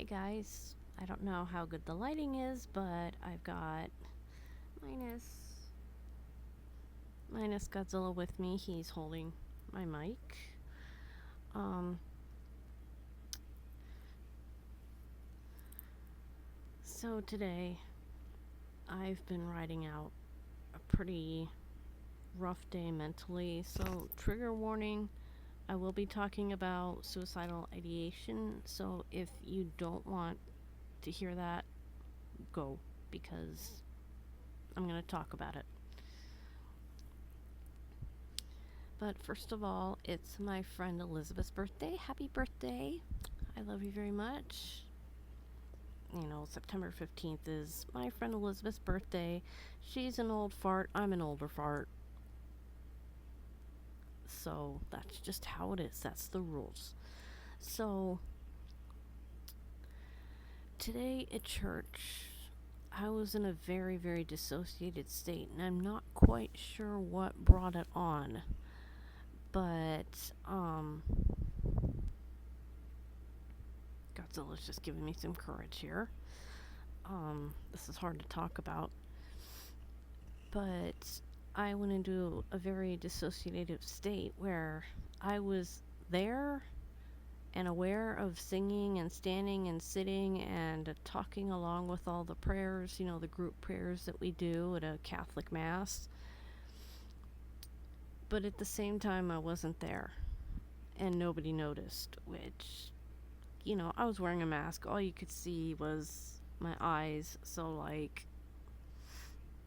guys. I don't know how good the lighting is, but I've got minus minus Godzilla with me. He's holding my mic. Um so today I've been riding out a pretty rough day mentally. So trigger warning, I will be talking about suicidal ideation. So if you don't want to hear that, go because I'm going to talk about it. But first of all, it's my friend Elizabeth's birthday. Happy birthday. I love you very much. September 15th is my friend Elizabeth's birthday. She's an old fart. I'm an older fart. So that's just how it is. That's the rules. So today at church, I was in a very, very dissociated state, and I'm not quite sure what brought it on. But, Godzilla's just giving me some courage here. This is hard to talk about. But I went into a very dissociative state where I was there and aware of singing and standing and sitting and talking along with all the prayers, the group prayers that we do at a Catholic Mass. But at the same time, I wasn't there. And nobody noticed, which, I was wearing a mask. All you could see was my eyes. So,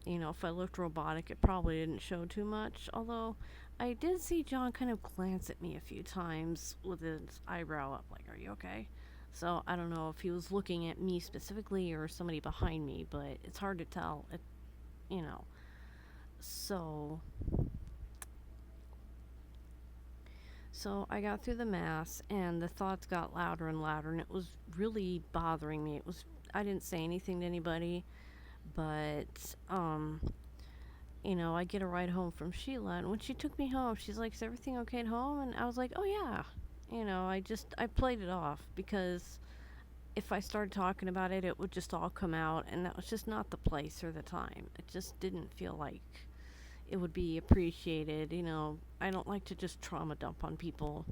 if I looked robotic, it probably didn't show too much. Although, I did see John kind of glance at me a few times with his eyebrow up, like, are you okay? So, I don't know if he was looking at me specifically or somebody behind me, but it's hard to tell. So, So I got through the mass and the thoughts got louder and louder and it was really bothering me. I didn't say anything to anybody, but I get a ride home from Sheila, and when she took me home, she's like, "Is everything okay at home?" And I was like, "Oh yeah." I played it off because if I started talking about it, it would just all come out, and that was just not the place or the time. It just didn't feel like it would be appreciated. I don't like to just trauma dump on people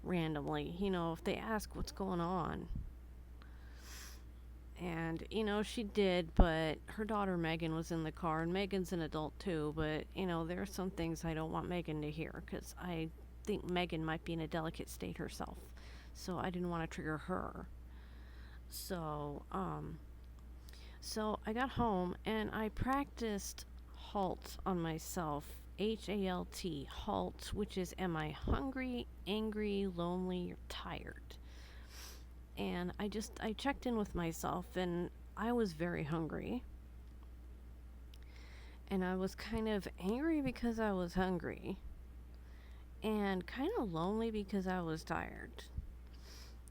randomly. If they ask what's going on. And, she did, but her daughter Megan was in the car, and Megan's an adult too, but, there are some things I don't want Megan to hear because I think Megan might be in a delicate state herself. So I didn't want to trigger her. So, I got home and I practiced HALT on myself. HALT, HALT, which is am I hungry, angry, lonely, or tired? And I checked in with myself and I was very hungry. And I was kind of angry because I was hungry. And kind of lonely because I was tired.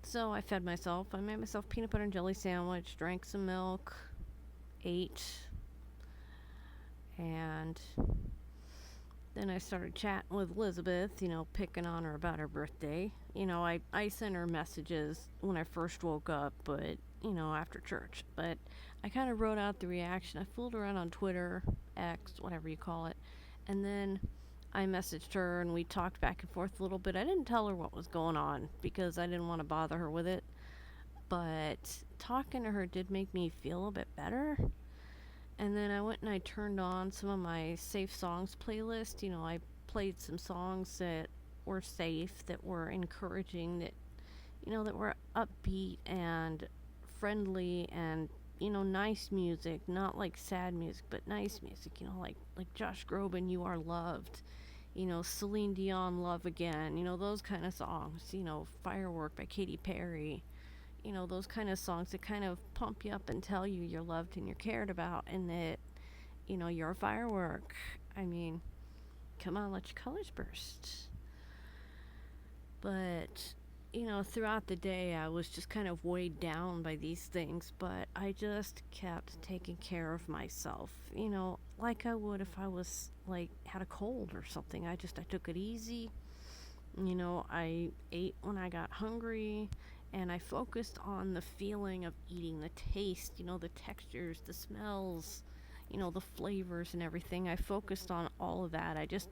So I fed myself. I made myself peanut butter and jelly sandwich, drank some milk, ate, and then I started chatting with Elizabeth, picking on her about her birthday. I sent her messages when I first woke up, but, after church. But I kind of wrote out the reaction. I fooled around on Twitter, X, whatever you call it. And then I messaged her and we talked back and forth a little bit. I didn't tell her what was going on because I didn't want to bother her with it. But talking to her did make me feel a bit better. And then I went and I turned on some of my safe songs playlist. I played some songs that were safe, that were encouraging, that, that were upbeat and friendly and, nice music, not like sad music, but nice music, like Josh Groban, You Are Loved, Celine Dion, Love Again, those kind of songs, Firework by Katy Perry. Those kind of songs that kind of pump you up and tell you you're loved and you're cared about and that, you're a firework. I mean, come on, let your colors burst. But, throughout the day, I was just kind of weighed down by these things, but I just kept taking care of myself, like I would if I was, had a cold or something. I took it easy. I ate when I got hungry. And I focused on the feeling of eating, the taste, the textures, the smells, the flavors and everything. I focused on all of that. I just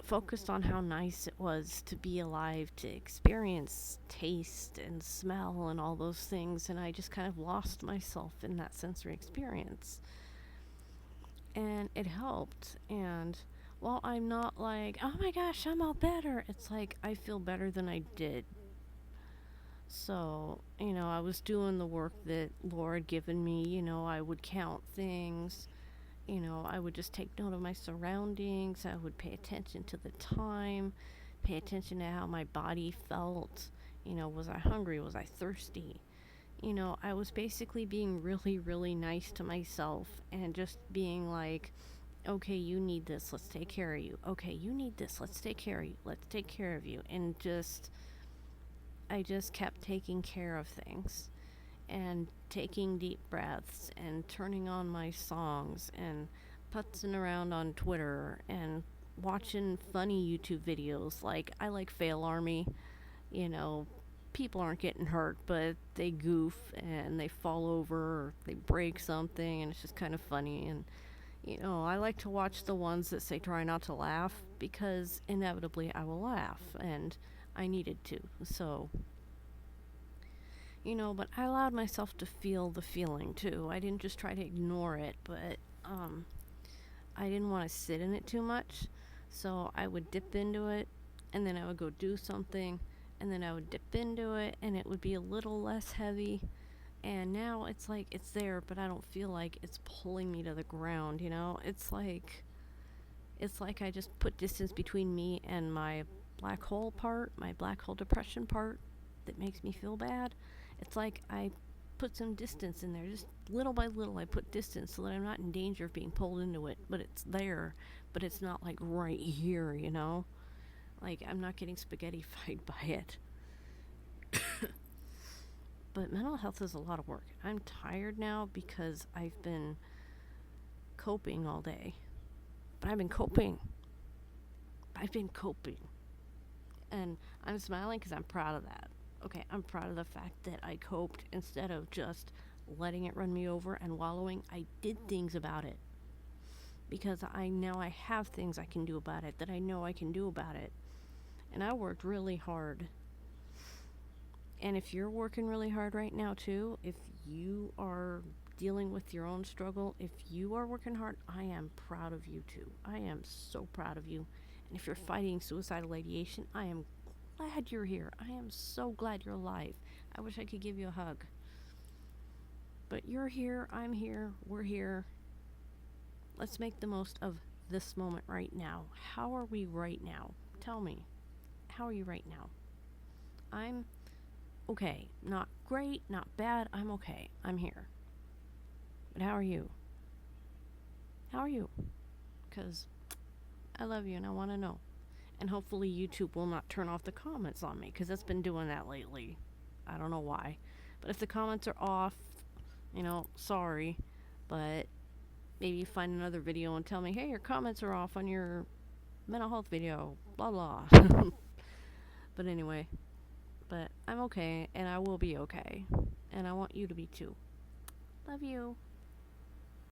focused on how nice it was to be alive, to experience taste and smell and all those things. And I just kind of lost myself in that sensory experience. And it helped. And while I'm not like, oh my gosh, I'm all better, it's like I feel better than I did. So, I was doing the work that Laura had given me. I would count things. I would just take note of my surroundings. I would pay attention to the time, pay attention to how my body felt. Was I hungry? Was I thirsty? I was basically being really, really nice to myself and just being like, okay, you need this, let's take care of you. Okay, you need this, let's take care of you. Let's take care of you. And I just kept taking care of things and taking deep breaths and turning on my songs and putzing around on Twitter and watching funny YouTube videos. Like, I like Fail Army. You know, people aren't getting hurt, but they goof and they fall over or they break something, and it's just kind of funny. And, I like to watch the ones that say try not to laugh, because inevitably I will laugh, and I needed to. So, but I allowed myself to feel the feeling too. I didn't just try to ignore it, but I didn't want to sit in it too much. So I would dip into it, and then I would go do something, and then I would dip into it, and it would be a little less heavy. And now it's like it's there, but I don't feel like it's pulling me to the ground, It's like I just put distance between me and my black hole part, my black hole depression part that makes me feel bad. It's like I put some distance in there. Just little by little, I put distance so that I'm not in danger of being pulled into it. But it's there, but it's not like right here. Like I'm not getting spaghettified by it. But mental health is a lot of work. I'm tired now because I've been coping all day. But I've been coping. I've been coping. And I'm smiling because I'm proud of that. Okay, I'm proud of the fact that I coped instead of just letting it run me over and wallowing. I did things about it. Because I have things I can do about it that I know I can do about it. And I worked really hard. And if you're working really hard right now too, if you are dealing with your own struggle, if you are working hard, I am proud of you too. I am so proud of you. And if you're fighting suicidal ideation, I am glad you're here. I am so glad you're alive. I wish I could give you a hug. But you're here, I'm here, we're here. Let's make the most of this moment right now. How are we right now? Tell me. How are you right now? I'm okay. Not great, not bad. I'm okay. I'm here. But how are you? How are you? Because I love you and I want to know. And hopefully YouTube will not turn off the comments on me, because it's been doing that lately. I don't know why. But if the comments are off, sorry. But maybe find another video and tell me, hey, your comments are off on your mental health video. Blah, blah. But anyway. But I'm okay, and I will be okay. And I want you to be too. Love you.